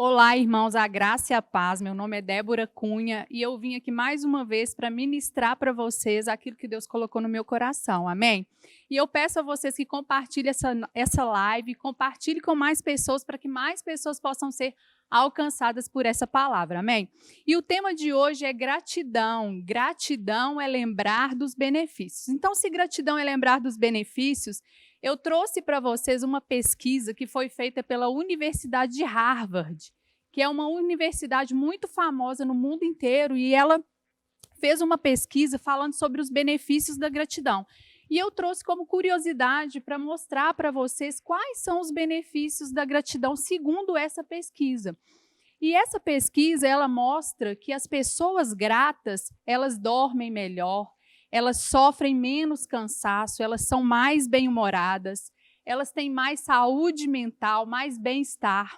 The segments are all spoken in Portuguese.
Olá, irmãos, a graça e a paz. Meu nome é Débora Cunha e eu vim aqui mais uma vez para ministrar para vocês aquilo que Deus colocou no meu coração, amém? E eu peço a vocês que compartilhem essa live, compartilhem com mais pessoas para que mais pessoas possam ser alcançadas por essa palavra, amém? E o tema de hoje é gratidão. Gratidão é lembrar dos benefícios. Então, se gratidão é lembrar dos benefícios, eu trouxe para vocês uma pesquisa que foi feita pela Universidade de Harvard, que é uma universidade muito famosa no mundo inteiro, e ela fez uma pesquisa falando sobre os benefícios da gratidão. E eu trouxe como curiosidade para mostrar para vocês quais são os benefícios da gratidão segundo essa pesquisa. E essa pesquisa, ela mostra que as pessoas gratas, elas dormem melhor, elas sofrem menos cansaço, elas são mais bem-humoradas, elas têm mais saúde mental, mais bem-estar.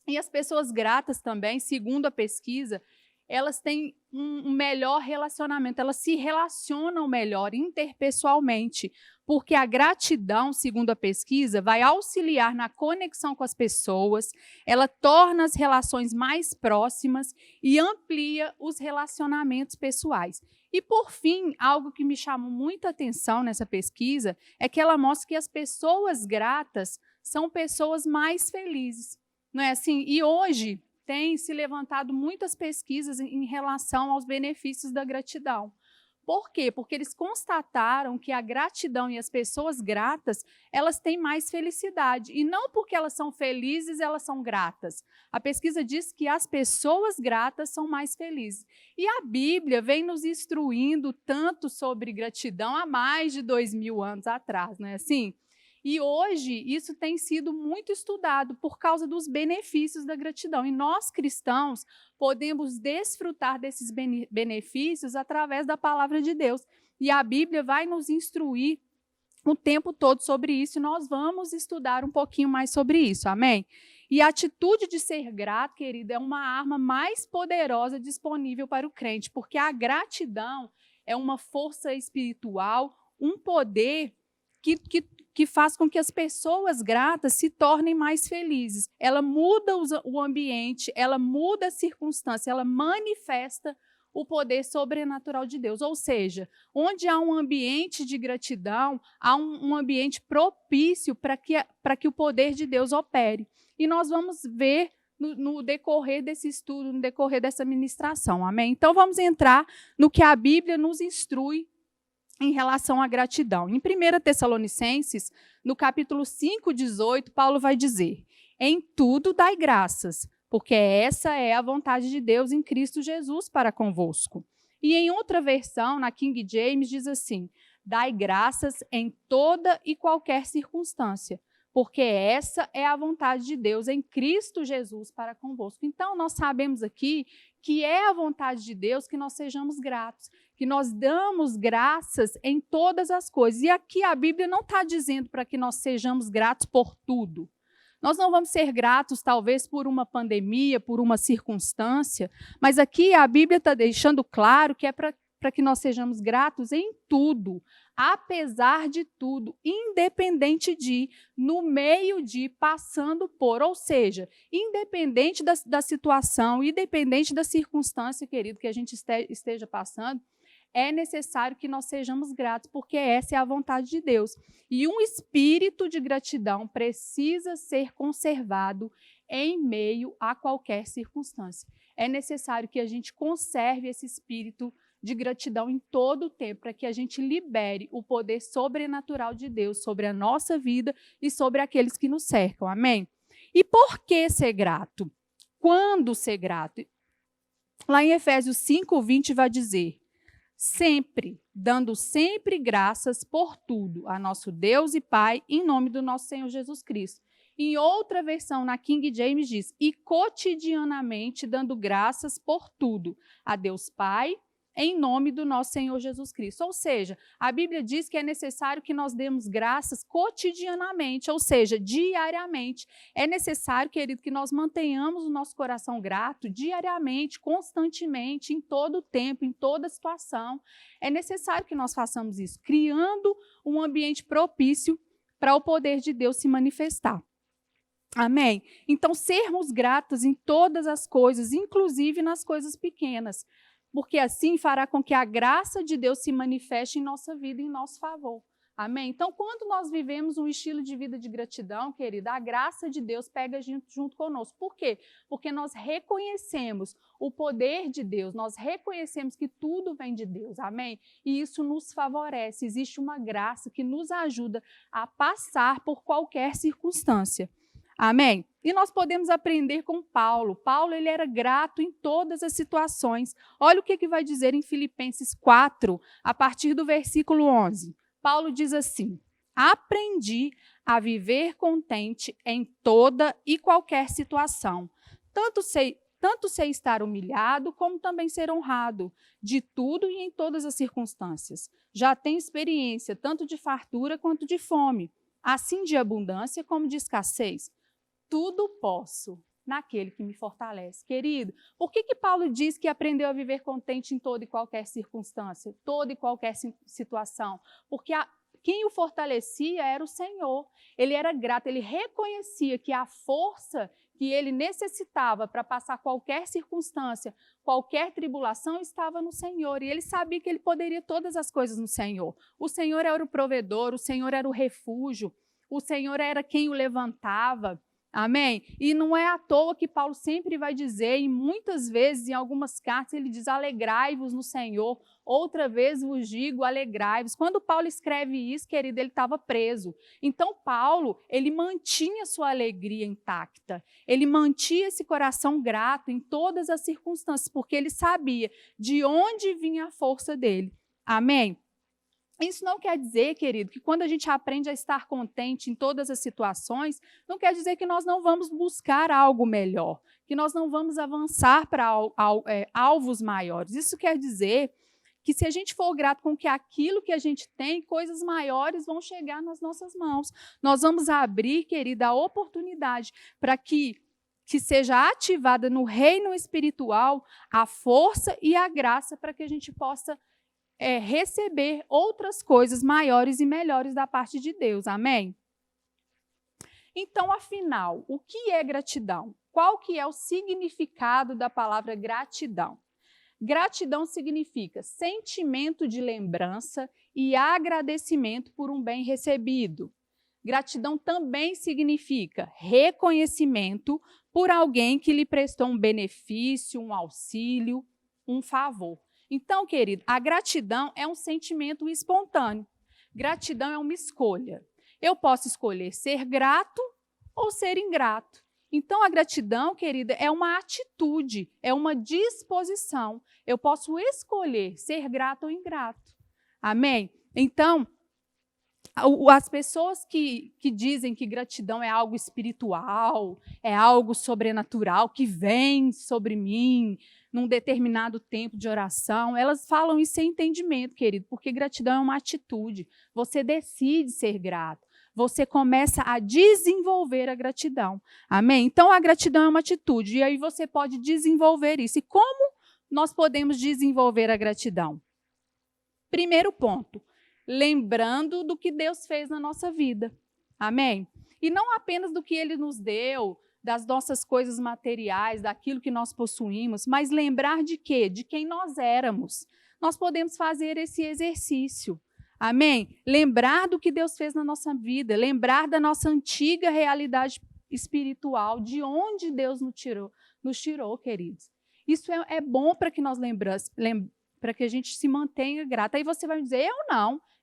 E as pessoas gratas também, segundo a pesquisa, elas têm um melhor relacionamento, elas se relacionam melhor interpessoalmente, porque a gratidão, segundo a pesquisa, vai auxiliar na conexão com as pessoas, ela torna as relações mais próximas e amplia os relacionamentos pessoais. E, por fim, algo que me chamou muita atenção nessa pesquisa é que ela mostra que as pessoas gratas são pessoas mais felizes. Não é assim? E hoje tem se levantado muitas pesquisas em relação aos benefícios da gratidão. Por quê? Porque eles constataram que a gratidão e as pessoas gratas, elas têm mais felicidade. E não porque elas são felizes, elas são gratas. A pesquisa diz que as pessoas gratas são mais felizes. E a Bíblia vem nos instruindo tanto sobre gratidão há mais de 2000 anos atrás, não é assim? E hoje isso tem sido muito estudado por causa dos benefícios da gratidão. E nós, cristãos, podemos desfrutar desses benefícios através da palavra de Deus. E a Bíblia vai nos instruir o tempo todo sobre isso, e nós vamos estudar um pouquinho mais sobre isso, amém? E a atitude de ser grato, querida, é uma arma mais poderosa disponível para o crente, porque a gratidão é uma força espiritual, um poder que faz com que as pessoas gratas se tornem mais felizes. Ela muda o ambiente, ela muda a circunstância, ela manifesta o poder sobrenatural de Deus. Ou seja, onde há um ambiente de gratidão, há um ambiente propício para que o poder de Deus opere. E nós vamos ver no decorrer desse estudo, no decorrer dessa ministração. Amém? Então, vamos entrar no que a Bíblia nos instrui em relação à gratidão. Em 1 Tessalonicenses, no capítulo 5, 18, Paulo vai dizer: em tudo dai graças, porque essa é a vontade de Deus em Cristo Jesus para convosco. E em outra versão, na King James, diz assim: dai graças em toda e qualquer circunstância, porque essa é a vontade de Deus em Cristo Jesus para convosco. Então, nós sabemos aqui que é a vontade de Deus que nós sejamos gratos, que nós damos graças em todas as coisas. E aqui a Bíblia não está dizendo para que nós sejamos gratos por tudo. Nós não vamos ser gratos, talvez, por uma pandemia, por uma circunstância, mas aqui a Bíblia está deixando claro que é para que nós sejamos gratos em tudo, apesar de tudo, independente de, no meio de, passando por. Ou seja, independente da situação, independente da circunstância, querido, que a gente esteja passando, é necessário que nós sejamos gratos, porque essa é a vontade de Deus. E um espírito de gratidão precisa ser conservado em meio a qualquer circunstância. É necessário que a gente conserve esse espírito de gratidão em todo o tempo, para que a gente libere o poder sobrenatural de Deus sobre a nossa vida e sobre aqueles que nos cercam. Amém? E por que ser grato? Quando ser grato? Lá em Efésios 5, 20 vai dizer: sempre, dando sempre graças por tudo a nosso Deus e Pai, em nome do nosso Senhor Jesus Cristo. Em outra versão, na King James, diz: e cotidianamente dando graças por tudo a Deus Pai, em nome do nosso Senhor Jesus Cristo. Ou seja, a Bíblia diz que é necessário que nós demos graças cotidianamente, ou seja, diariamente. É necessário, querido, que nós mantenhamos o nosso coração grato diariamente, constantemente, em todo o tempo, em toda situação. É necessário que nós façamos isso, criando um ambiente propício para o poder de Deus se manifestar. Amém? Então, sermos gratos em todas as coisas, inclusive nas coisas pequenas, porque assim fará com que a graça de Deus se manifeste em nossa vida, em nosso favor. Amém? Então, quando nós vivemos um estilo de vida de gratidão, querida, a graça de Deus pega junto conosco. Por quê? Porque nós reconhecemos o poder de Deus, nós reconhecemos que tudo vem de Deus. Amém? E isso nos favorece. Existe uma graça que nos ajuda a passar por qualquer circunstância. Amém? E nós podemos aprender com Paulo. Paulo, ele era grato em todas as situações. Olha o que vai dizer em Filipenses 4, a partir do versículo 11. Paulo diz assim: aprendi a viver contente em toda e qualquer situação. Tanto sei estar humilhado, como também ser honrado, de tudo e em todas as circunstâncias. Já tenho experiência, tanto de fartura quanto de fome, assim de abundância como de escassez. Tudo posso naquele que me fortalece. Querido, por que Paulo diz que aprendeu a viver contente em toda e qualquer circunstância, toda e qualquer situação? Porque quem o fortalecia era o Senhor. Ele era grato, ele reconhecia que a força que ele necessitava para passar qualquer circunstância, qualquer tribulação, estava no Senhor. E ele sabia que ele poderia todas as coisas no Senhor. O Senhor era o provedor, o Senhor era o refúgio, o Senhor era quem o levantava. Amém? E não é à toa que Paulo sempre vai dizer, e muitas vezes, em algumas cartas, ele diz: alegrai-vos no Senhor. Outra vez vos digo, alegrai-vos. Quando Paulo escreve isso, querido, ele estava preso. Então, Paulo, ele mantinha sua alegria intacta. Ele mantinha esse coração grato em todas as circunstâncias, porque ele sabia de onde vinha a força dele. Amém? Isso não quer dizer, querido, que quando a gente aprende a estar contente em todas as situações, não quer dizer que nós não vamos buscar algo melhor, que nós não vamos avançar para alvos maiores. Isso quer dizer que se a gente for grato com que aquilo que a gente tem, coisas maiores vão chegar nas nossas mãos. Nós vamos abrir, querida, a oportunidade para que seja ativada no reino espiritual a força e a graça para que a gente possa receber outras coisas maiores e melhores da parte de Deus. Amém? Então, afinal, o que é gratidão? Qual que é o significado da palavra gratidão? Gratidão significa sentimento de lembrança e agradecimento por um bem recebido. Gratidão também significa reconhecimento por alguém que lhe prestou um benefício, um auxílio, um favor. Então, querido, a gratidão é um sentimento espontâneo. Gratidão é uma escolha. Eu posso escolher ser grato ou ser ingrato. Então, a gratidão, querida, é uma atitude, é uma disposição. Eu posso escolher ser grato ou ingrato. Amém? Então, as pessoas que dizem que gratidão é algo espiritual, é algo sobrenatural, que vem sobre mim num determinado tempo de oração, elas falam isso sem entendimento, querido, porque gratidão é uma atitude. Você decide ser grato. Você começa a desenvolver a gratidão. Amém? Então, a gratidão é uma atitude, e aí você pode desenvolver isso. E como nós podemos desenvolver a gratidão? Primeiro ponto, lembrando do que Deus fez na nossa vida. Amém? E não apenas do que Ele nos deu, das nossas coisas materiais, daquilo que nós possuímos, mas lembrar de quê? De quem nós éramos. Nós podemos fazer esse exercício. Amém? Lembrar do que Deus fez na nossa vida, lembrar da nossa antiga realidade espiritual, de onde Deus nos tirou, queridos. Isso é bom para que nós para que a gente se mantenha grato. Aí você vai me dizer,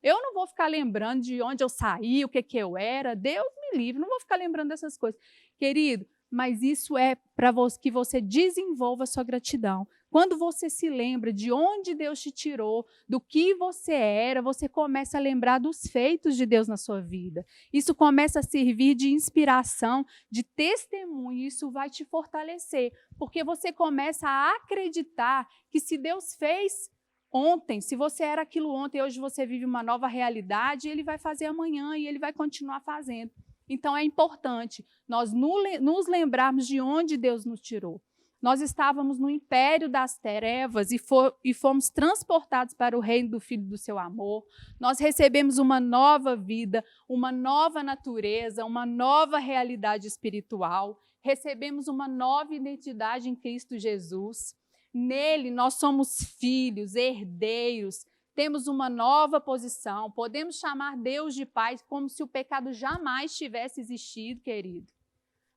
eu não vou ficar lembrando de onde eu saí, o que eu era, Deus me livre, não vou ficar lembrando dessas coisas. Querido, mas isso é para que você desenvolva a sua gratidão. Quando você se lembra de onde Deus te tirou, do que você era, você começa a lembrar dos feitos de Deus na sua vida. Isso começa a servir de inspiração, de testemunho, isso vai te fortalecer, porque você começa a acreditar que se Deus fez ontem, se você era aquilo ontem e hoje você vive uma nova realidade, Ele vai fazer amanhã e Ele vai continuar fazendo. Então, é importante nós nos lembrarmos de onde Deus nos tirou. Nós estávamos no império das trevas e fomos transportados para o reino do Filho do seu amor. Nós recebemos uma nova vida, uma nova natureza, uma nova realidade espiritual. Recebemos uma nova identidade em Cristo Jesus. Nele nós somos filhos, herdeiros, temos uma nova posição. Podemos chamar Deus de Pai como se o pecado jamais tivesse existido, querido.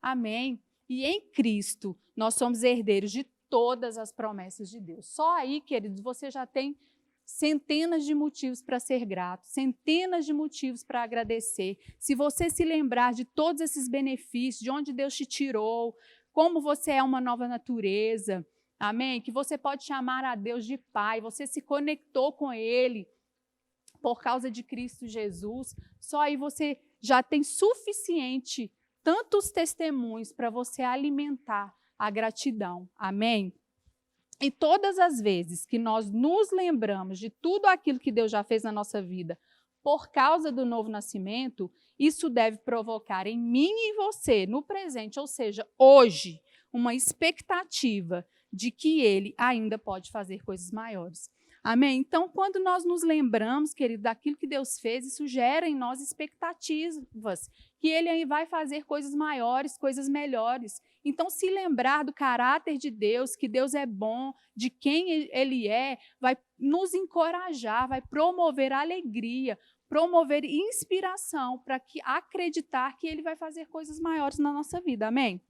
Amém. E em Cristo, nós somos herdeiros de todas as promessas de Deus. Só aí, queridos, você já tem centenas de motivos para ser grato, centenas de motivos para agradecer. Se você se lembrar de todos esses benefícios, de onde Deus te tirou, como você é uma nova natureza, amém? Que você pode chamar a Deus de Pai, você se conectou com Ele por causa de Cristo Jesus, só aí você já tem suficiente tantos testemunhos para você alimentar a gratidão. Amém? E todas as vezes que nós nos lembramos de tudo aquilo que Deus já fez na nossa vida por causa do novo nascimento, isso deve provocar em mim e em você, no presente, ou seja, hoje, uma expectativa de que Ele ainda pode fazer coisas maiores. Amém? Então, quando nós nos lembramos, querido, daquilo que Deus fez, isso gera em nós expectativas, que Ele vai fazer coisas maiores, coisas melhores. Então, se lembrar do caráter de Deus, que Deus é bom, de quem Ele é, vai nos encorajar, vai promover alegria, promover inspiração para acreditar que Ele vai fazer coisas maiores na nossa vida. Amém?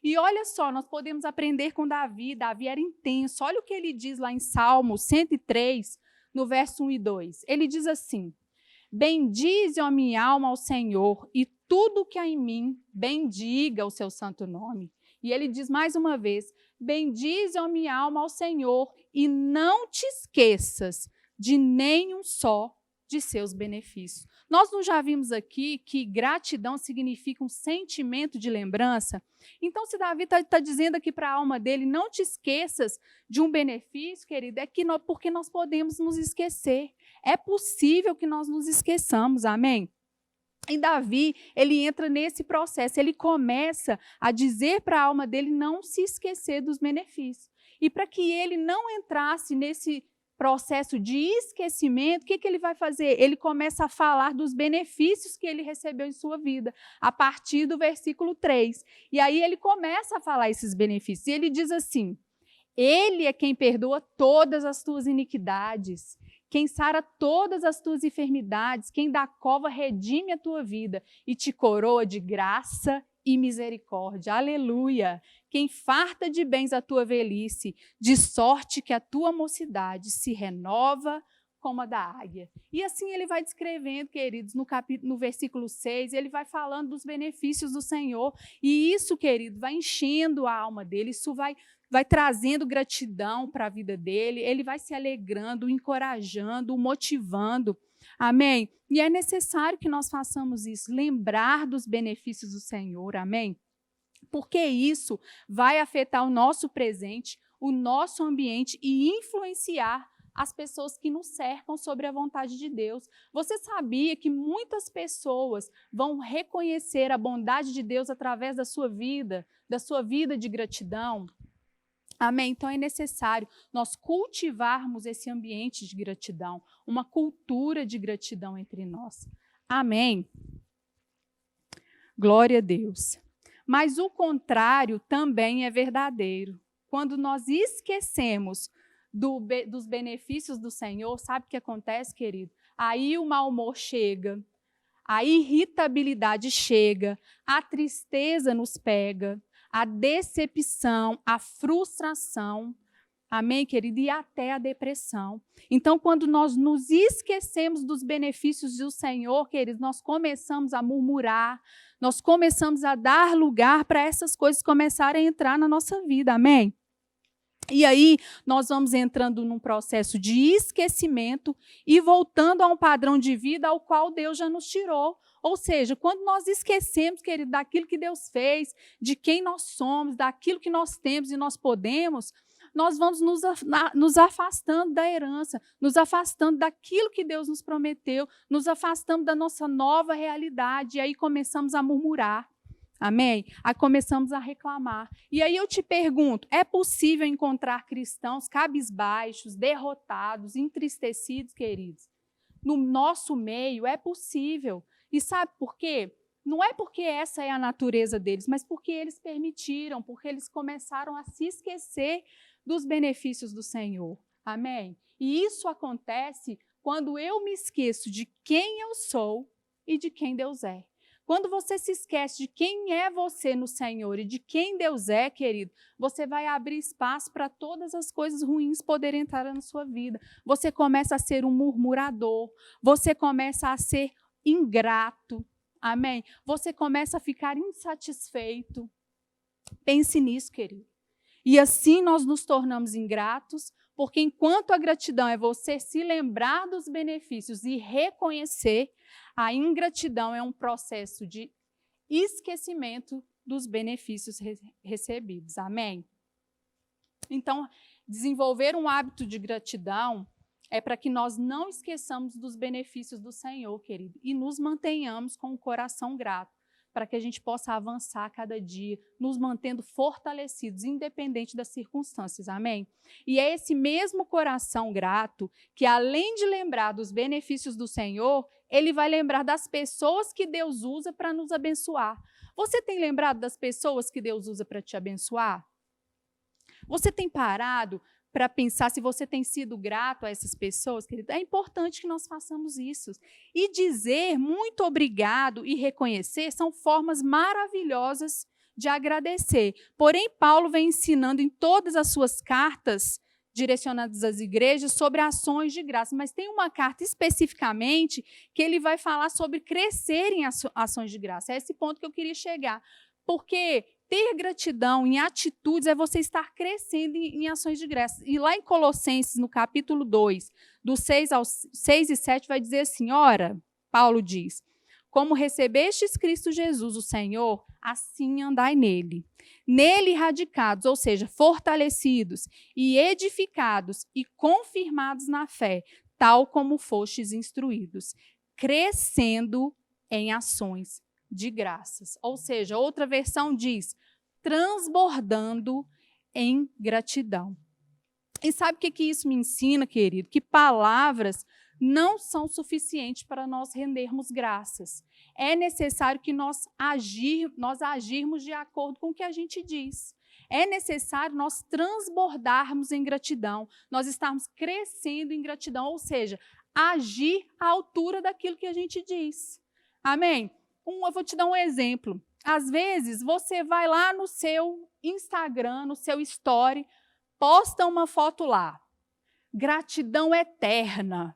E olha só, nós podemos aprender com Davi. Davi era intenso. Olha o que ele diz lá em Salmo 103, no verso 1 e 2. Ele diz assim: bendize, ó minha alma, ao Senhor, e tudo que há em mim, bendiga o seu santo nome. E ele diz mais uma vez: bendize, ó minha alma, ao Senhor, e não te esqueças de nenhum só de seus benefícios. Nós não já vimos aqui que gratidão significa um sentimento de lembrança? Então, se Davi está dizendo aqui para a alma dele, não te esqueças de um benefício, querido, é que porque nós podemos nos esquecer. É possível que nós nos esqueçamos, amém? E Davi, ele entra nesse processo, ele começa a dizer para a alma dele não se esquecer dos benefícios. E para que ele não entrasse nesse processo de esquecimento, o que ele vai fazer? Ele começa a falar dos benefícios que ele recebeu em sua vida, a partir do versículo 3. E aí ele começa a falar esses benefícios. E ele diz assim: Ele é quem perdoa todas as tuas iniquidades, quem sara todas as tuas enfermidades, quem da cova redime a tua vida e te coroa de graça e misericórdia. Aleluia! Quem farta de bens a tua velhice, de sorte que a tua mocidade se renova como a da águia. E assim ele vai descrevendo, queridos, no versículo 6, ele vai falando dos benefícios do Senhor. E isso, querido, vai enchendo a alma dele, isso vai trazendo gratidão para a vida dele, ele vai se alegrando, encorajando, motivando. Amém? E é necessário que nós façamos isso, lembrar dos benefícios do Senhor, amém? Porque isso vai afetar o nosso presente, o nosso ambiente e influenciar as pessoas que nos cercam sobre a vontade de Deus. Você sabia que muitas pessoas vão reconhecer a bondade de Deus através da sua vida de gratidão? Amém? Então é necessário nós cultivarmos esse ambiente de gratidão, uma cultura de gratidão entre nós. Amém? Glória a Deus. Mas o contrário também é verdadeiro. Quando nós esquecemos dos benefícios do Senhor, sabe o que acontece, querido? Aí o mau humor chega, a irritabilidade chega, a tristeza nos pega, a decepção, a frustração, amém, querido? E até a depressão. Então, quando nós nos esquecemos dos benefícios do Senhor, queridos, nós começamos a murmurar, nós começamos a dar lugar para essas coisas começarem a entrar na nossa vida, amém? E aí, nós vamos entrando num processo de esquecimento e voltando a um padrão de vida ao qual Deus já nos tirou. Ou seja, quando nós esquecemos, querido, daquilo que Deus fez, de quem nós somos, daquilo que nós temos e nós podemos, nós vamos nos afastando da herança, nos afastando daquilo que Deus nos prometeu, nos afastando da nossa nova realidade, e aí começamos a murmurar. Amém? Aí começamos a reclamar. E aí eu te pergunto, é possível encontrar cristãos cabisbaixos, derrotados, entristecidos, queridos? No nosso meio é possível. E sabe por quê? Não é porque essa é a natureza deles, mas porque eles permitiram, porque eles começaram a se esquecer dos benefícios do Senhor. Amém? E isso acontece quando eu me esqueço de quem eu sou e de quem Deus é. Quando você se esquece de quem é você no Senhor e de quem Deus é, querido, você vai abrir espaço para todas as coisas ruins poderem entrar na sua vida. Você começa a ser um murmurador, você começa a ser ingrato, amém? Você começa a ficar insatisfeito. Pense nisso, querido. E assim nós nos tornamos ingratos, porque enquanto a gratidão é você se lembrar dos benefícios e reconhecer, a ingratidão é um processo de esquecimento dos benefícios recebidos. Amém? Então, desenvolver um hábito de gratidão é para que nós não esqueçamos dos benefícios do Senhor, querido, e nos mantenhamos com o coração grato, para que a gente possa avançar a cada dia, nos mantendo fortalecidos, independente das circunstâncias, amém? E é esse mesmo coração grato que, além de lembrar dos benefícios do Senhor, ele vai lembrar das pessoas que Deus usa para nos abençoar. Você tem lembrado das pessoas que Deus usa para te abençoar? Você tem parado para pensar se você tem sido grato a essas pessoas, querido? É importante que nós façamos isso. E dizer muito obrigado e reconhecer são formas maravilhosas de agradecer. Porém, Paulo vem ensinando em todas as suas cartas direcionadas às igrejas sobre ações de graça, mas tem uma carta especificamente que ele vai falar sobre crescer em ações de graça. É esse ponto que eu queria chegar. Porque ter gratidão em atitudes é você estar crescendo em ações de graça. E lá em Colossenses, no capítulo 2, do 6 e 7, vai dizer assim, ora, Paulo diz, como recebestes Cristo Jesus, o Senhor, assim andai nele. Nele radicados, ou seja, fortalecidos e edificados e confirmados na fé, tal como fostes instruídos, crescendo em ações de graças. Ou seja, outra versão diz, transbordando em gratidão. E sabe o que isso me ensina, querido? Que palavras não são suficientes para nós rendermos graças. É necessário que nós agirmos de acordo com o que a gente diz. É necessário nós transbordarmos em gratidão, nós estarmos crescendo em gratidão, ou seja, agir à altura daquilo que a gente diz. Amém? Eu vou te dar um exemplo. Às vezes, você vai lá no seu Instagram, no seu story, posta uma foto lá. Gratidão eterna.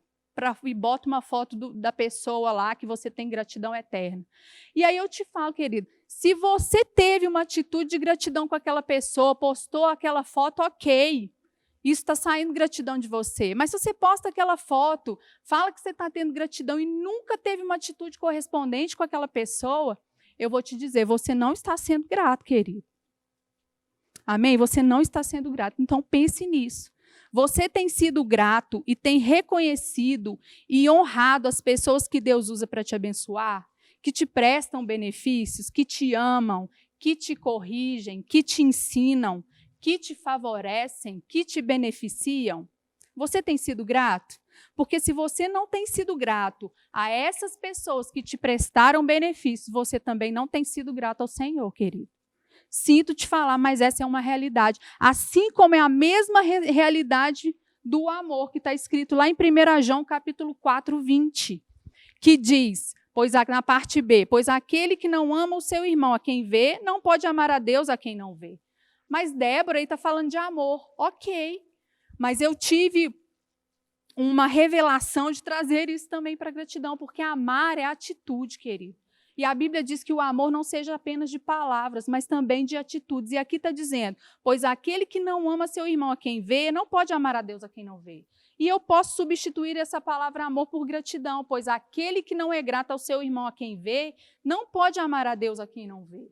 E bota uma foto da pessoa lá que você tem gratidão eterna. E aí eu te falo, querido, se você teve uma atitude de gratidão com aquela pessoa, postou aquela foto, ok. Isso está saindo gratidão de você. Mas se você posta aquela foto, fala que você está tendo gratidão e nunca teve uma atitude correspondente com aquela pessoa, eu vou te dizer, você não está sendo grato, querido. Amém? Você não está sendo grato. Então, pense nisso. Você tem sido grato e tem reconhecido e honrado as pessoas que Deus usa para te abençoar, que te prestam benefícios, que te amam, que te corrigem, que te ensinam, que te favorecem, que te beneficiam? Você tem sido grato? Porque se você não tem sido grato a essas pessoas que te prestaram benefícios, você também não tem sido grato ao Senhor, querido. Sinto te falar, mas essa é uma realidade. Assim como é a mesma realidade do amor que está escrito lá em 1 João, capítulo 4, 20, que diz, na parte B, pois aquele que não ama o seu irmão a quem vê, não pode amar a Deus a quem não vê. Mas Débora aí está falando de amor. Ok, mas eu tive uma revelação de trazer isso também para a gratidão, porque amar é atitude, querido. E a Bíblia diz que o amor não seja apenas de palavras, mas também de atitudes. E aqui está dizendo, pois aquele que não ama seu irmão a quem vê, não pode amar a Deus a quem não vê. E eu posso substituir essa palavra amor por gratidão, pois aquele que não é grato ao seu irmão a quem vê, não pode amar a Deus a quem não vê.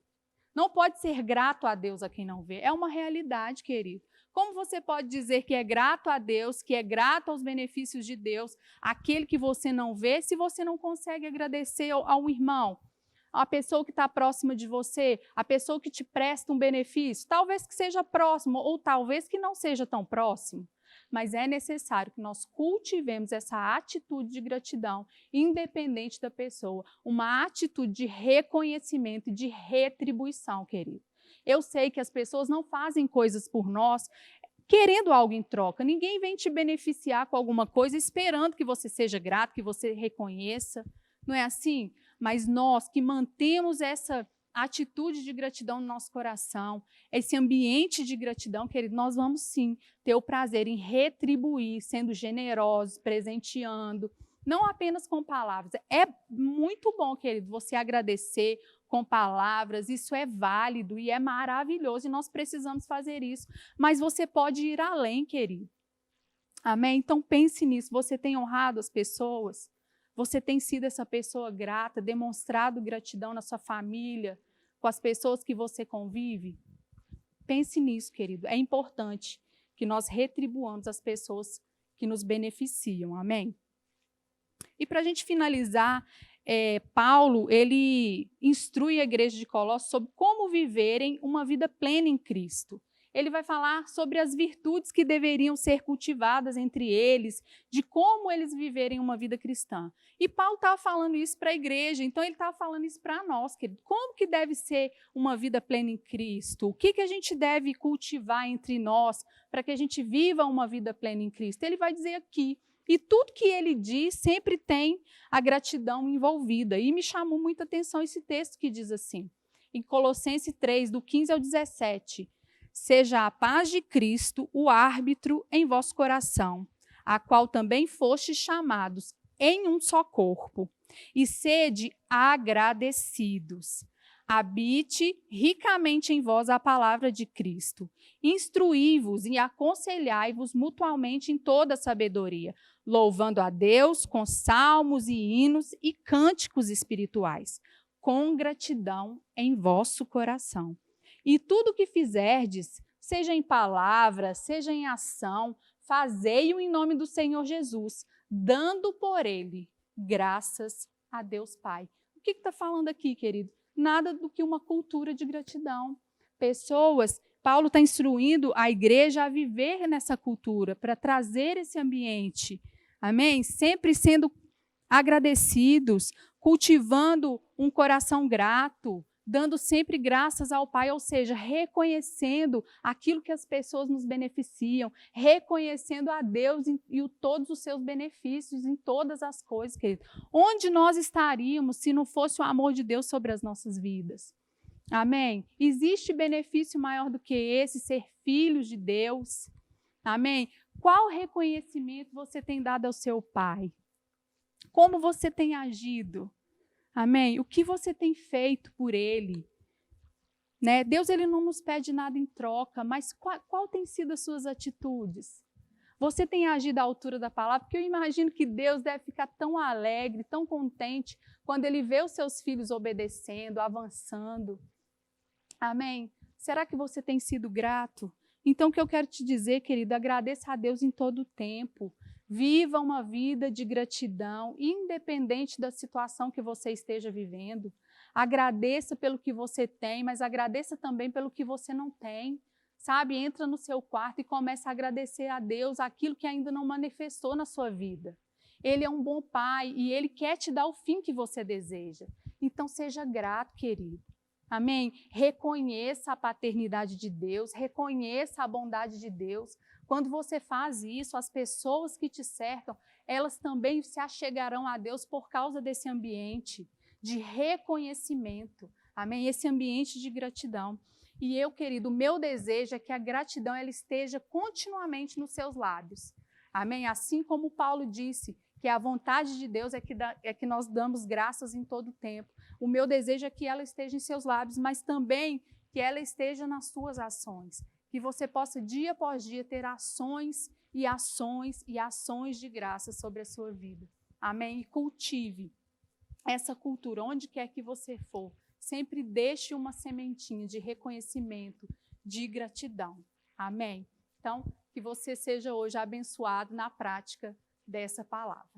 Não pode ser grato a Deus a quem não vê. É uma realidade, querido. Como você pode dizer que é grato a Deus, que é grato aos benefícios de Deus, aquele que você não vê, se você não consegue agradecer ao irmão? a pessoa que está próxima de você, a pessoa que te presta um benefício, talvez que seja próximo ou talvez que não seja tão próximo, mas é necessário que nós cultivemos essa atitude de gratidão, independente da pessoa, uma atitude de reconhecimento e de retribuição, querido. Eu sei que as pessoas não fazem coisas por nós querendo algo em troca. Ninguém vem te beneficiar com alguma coisa esperando que você seja grato, que você reconheça. Não é assim? Mas nós que mantemos essa atitude de gratidão no nosso coração, esse ambiente de gratidão, querido, nós vamos sim ter o prazer em retribuir, sendo generosos, presenteando, não apenas com palavras. É muito bom, querido, você agradecer com palavras, isso é válido e é maravilhoso e nós precisamos fazer isso. Mas você pode ir além, querido. Amém? Então pense nisso, você tem honrado as pessoas? Você tem sido essa pessoa grata, demonstrado gratidão na sua família, com as pessoas que você convive? Pense nisso, querido. É importante que nós retribuamos as pessoas que nos beneficiam. Amém? E para a gente finalizar, Paulo, ele instrui a igreja de Colossos sobre como viverem uma vida plena em Cristo. Ele vai falar sobre as virtudes que deveriam ser cultivadas entre eles, de como eles viverem uma vida cristã. E Paulo estava falando isso para a igreja, então ele estava falando isso para nós, querido. Como que deve ser uma vida plena em Cristo? O que a gente deve cultivar entre nós para que a gente viva uma vida plena em Cristo? Ele vai dizer aqui. E tudo que ele diz sempre tem a gratidão envolvida. E me chamou muita atenção esse texto que diz assim, em Colossenses 3, do 15 ao 17. Seja a paz de Cristo o árbitro em vosso coração, a qual também fostes chamados em um só corpo, e sede agradecidos. Habite ricamente em vós a palavra de Cristo. Instruí-vos e aconselhai-vos mutuamente em toda sabedoria, louvando a Deus com salmos e hinos e cânticos espirituais, com gratidão em vosso coração. E tudo que fizerdes, seja em palavra, seja em ação, fazei-o em nome do Senhor Jesus, dando por ele graças a Deus Pai. O que está falando aqui, querido? Nada do que uma cultura de gratidão. Paulo está instruindo a igreja a viver nessa cultura, para trazer esse ambiente. Amém? Sempre sendo agradecidos, cultivando um coração grato, dando sempre graças ao Pai, ou seja, reconhecendo aquilo que as pessoas nos beneficiam, reconhecendo a Deus e todos os seus benefícios em todas as coisas, querido. Onde nós estaríamos se não fosse o amor de Deus sobre as nossas vidas? Amém? Existe benefício maior do que esse, ser filhos de Deus? Amém? Qual reconhecimento você tem dado ao seu Pai? Como você tem agido? Amém? O que você tem feito por Ele? Né? Deus ele não nos pede nada em troca, mas qual tem sido as suas atitudes? Você tem agido à altura da palavra? Porque eu imagino que Deus deve ficar tão alegre, tão contente, quando Ele vê os seus filhos obedecendo, avançando. Amém? Será que você tem sido grato? Então, o que eu quero te dizer, querido, agradeça a Deus em todo o tempo. Viva uma vida de gratidão, independente da situação que você esteja vivendo. Agradeça pelo que você tem, mas agradeça também pelo que você não tem. Sabe, entra no seu quarto e começa a agradecer a Deus aquilo que ainda não manifestou na sua vida. Ele é um bom pai e Ele quer te dar o fim que você deseja. Então, seja grato, querido. Amém? Reconheça a paternidade de Deus, reconheça a bondade de Deus. Quando você faz isso, as pessoas que te cercam, elas também se achegarão a Deus por causa desse ambiente de reconhecimento. Amém? Esse ambiente de gratidão. E eu, querido, o meu desejo é que a gratidão ela esteja continuamente nos seus lábios. Amém? Assim como Paulo disse, que a vontade de Deus é que nós damos graças em todo o tempo. O meu desejo é que ela esteja em seus lábios, mas também que ela esteja nas suas ações. Que você possa, dia após dia, ter ações e ações e ações de graça sobre a sua vida. Amém? E cultive essa cultura, onde quer que você for. Sempre deixe uma sementinha de reconhecimento, de gratidão. Amém? Então, que você seja hoje abençoado na prática dessa palavra.